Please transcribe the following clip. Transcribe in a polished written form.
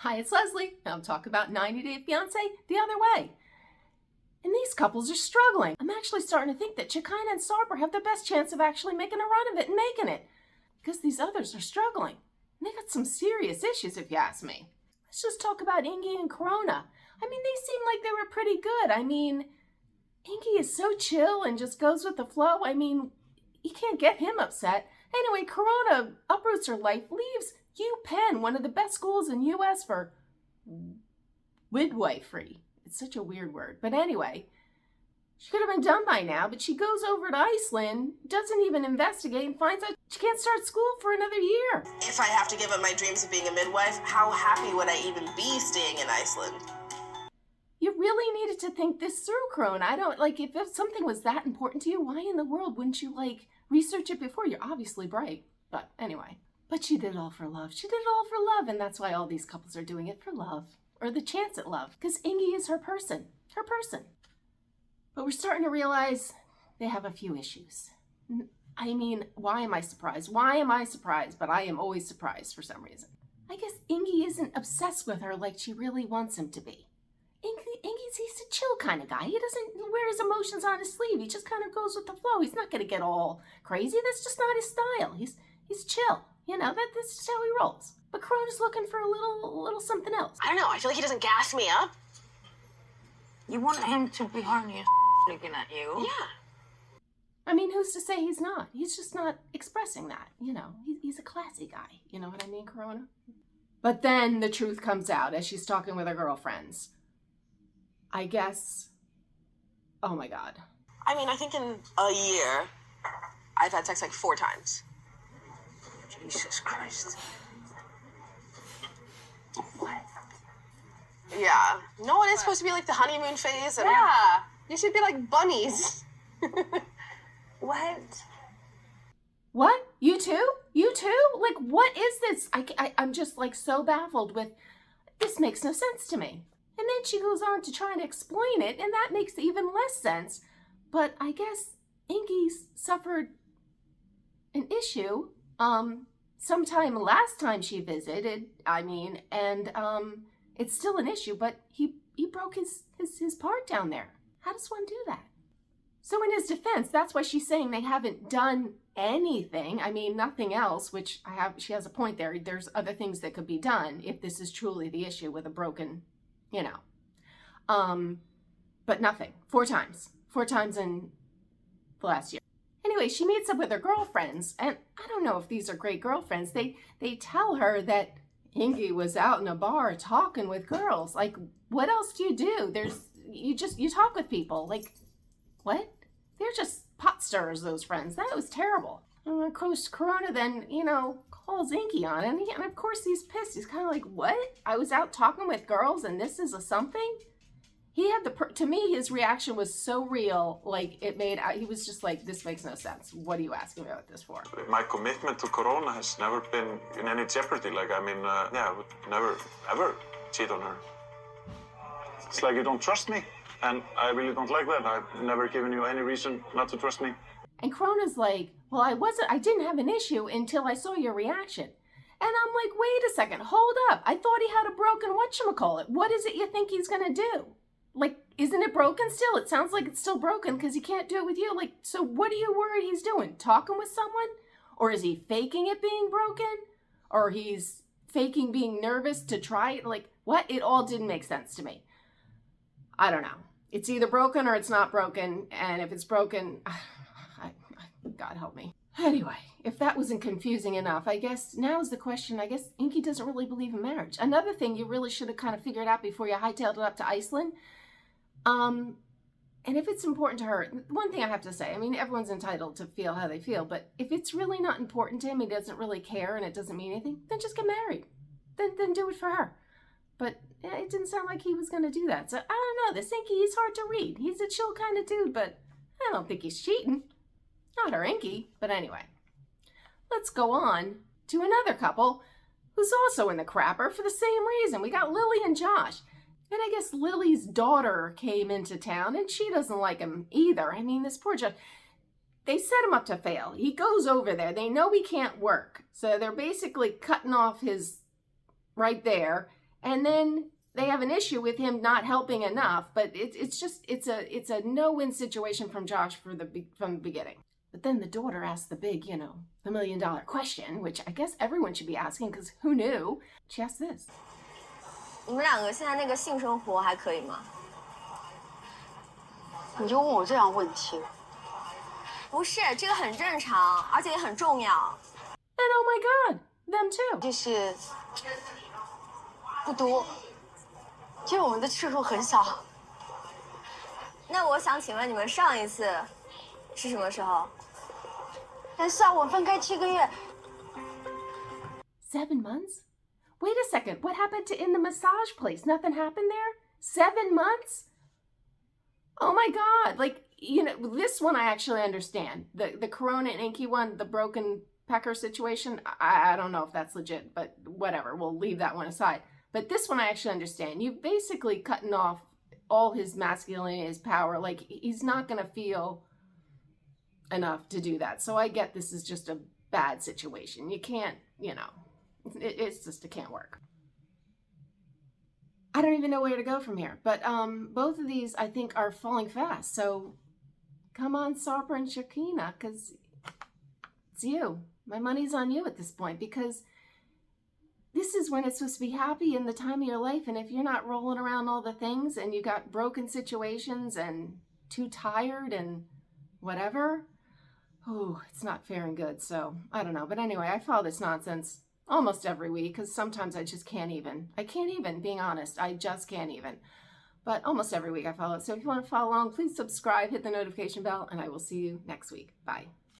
Hi, it's Leslie. I'm talking about 90 Day Fiancé the other way. And these couples are struggling. I'm actually starting to think that Chikina and Sarper have the best chance of actually making a run of it and making it. Because these others are struggling. And they got some serious issues, if you ask me. Let's just talk about Igni and Corona. I mean, they seem like they were pretty good. I mean, Igni is so chill and just goes with the flow. I mean, you can't get him upset. Anyway, Corona uproots her life, leaves UPenn, one of the best schools in U.S. for midwifery. It's such a weird word. But anyway, she could have been done by now, but she goes over to Iceland, doesn't even investigate, and finds out she can't start school for another year. If I have to give up my dreams of being a midwife, how happy would I even be staying in Iceland? You really needed to think this through, Corona. I don't, if something was that important to you, why in the world wouldn't you, research it before? You're obviously bright. But anyway. But she did it all for love. She did it all for love, and that's why all these couples are doing it for love. Or the chance at love. Because Igni is her person. Her person. But we're starting to realize they have a few issues. I mean, why am I surprised? Why am I surprised? But I am always surprised for some reason. I guess Igni isn't obsessed with her like she really wants him to be. He's a chill kind of guy. He doesn't wear his emotions on his sleeve. He just kind of goes with the flow. He's not going to get all crazy. That's just not his style. He's chill. You know, that's just how he rolls. But Corona's looking for a little something else. I don't know. I feel like he doesn't gas me up. You want him to be horny as looking at you? Yeah. I mean, who's to say he's not? He's just not expressing that. You know, he's a classy guy. You know what I mean, Corona? But then the truth comes out as she's talking with her girlfriends. I guess, oh my God. I mean, I think in a year, I've had sex 4 times. Jesus Christ. What? Yeah. No, it is supposed to be the honeymoon phase. And Yeah. you should be like bunnies. What? What? You too? You too? What is this? I'm just so baffled with, this makes no sense to me. And then she goes on to try and explain it, and that makes even less sense. But I guess Igni suffered an issue, sometime last time she visited, and it's still an issue, but he broke his part down there. How does one do that? So in his defense, that's why she's saying they haven't done anything. I mean, nothing else, which she has a point there. There's other things that could be done if this is truly the issue with a broken, but nothing. 4 times. 4 times in the last year. Anyway, she meets up with her girlfriends, and I don't know if these are great girlfriends. They tell her that Igni was out in a bar talking with girls. What else do you do? You talk with people. What? They're just pot stirrers, those friends. That was terrible. And of course, Corona then, calls Igni on it. And of course, he's pissed. He's kind of like, what? I was out talking with girls and this is a something? He had to me, his reaction was so real. He was just like, this makes no sense. What are you asking me about this for? My commitment to Corona has never been in any jeopardy. I would never, ever cheat on her. It's like you don't trust me. And I really don't like that. I've never given you any reason not to trust me. And Corona's like, well, I didn't have an issue until I saw your reaction. And I'm like, wait a second, hold up. I thought he had a broken whatchamacallit. What is it you think he's gonna do? Isn't it broken still? It sounds like it's still broken because he can't do it with you. So what are you worried he's doing? Talking with someone? Or is he faking it being broken? Or he's faking being nervous to try it? What? It all didn't make sense to me. I don't know. It's either broken or it's not broken. And if it's broken, God help me. Anyway, if that wasn't confusing enough, I guess now's the question. I guess Igni doesn't really believe in marriage. Another thing you really should have kind of figured out before you hightailed it up to Iceland. And if it's important to her, one thing I have to say, everyone's entitled to feel how they feel, but if it's really not important to him, he doesn't really care and it doesn't mean anything, then just get married. Then do it for her. But it didn't sound like he was going to do that. So I don't know, this Igni, he's hard to read. He's a chill kind of dude, but I don't think he's cheating. Not her Igni, but anyway. Let's go on to another couple who's also in the crapper for the same reason. We got Lily and Josh. And I guess Lily's daughter came into town and she doesn't like him either. This poor Josh. They set him up to fail. He goes over there. They know he can't work. So they're basically cutting off his right there. And then they have an issue with him not helping enough, but it's a no-win situation from Josh from the beginning. But then the daughter asks the big, the $1 million question, which I guess everyone should be asking because who knew? She asked this. 你们两个现在那个性生活还可以吗？你就问我这样问题。不是，这个很正常，而且也很重要。And oh my God, them too. 就是不多，其实我们的次数很少。那我想请问你们上一次是什么时候？但是啊，我们分开7个月。7 months? Wait a second. What happened in the massage place? Nothing happened there? 7 months? Oh my God. Like, this one I actually understand. The Corona and Inky one, the broken pecker situation, I don't know if that's legit, but whatever. We'll leave that one aside. But this one I actually understand. You've basically cutting off all his masculinity, his power. Like, he's not going to feel enough to do that. So I get this is just a bad situation. You can't, it's just, it can't work. I don't even know where to go from here. But both of these, I think, are falling fast. So come on, Sarper and Shakina, because it's you. My money's on you at this point, because this is when it's supposed to be happy in the time of your life. And if you're not rolling around all the things and you got broken situations and too tired and whatever, oh, it's not fair and good. So I don't know. But anyway, I follow this nonsense almost every week because sometimes I just can't even. I can't even, being honest. I just can't even. But almost every week I follow it. So if you want to follow along, please subscribe, hit the notification bell, and I will see you next week. Bye.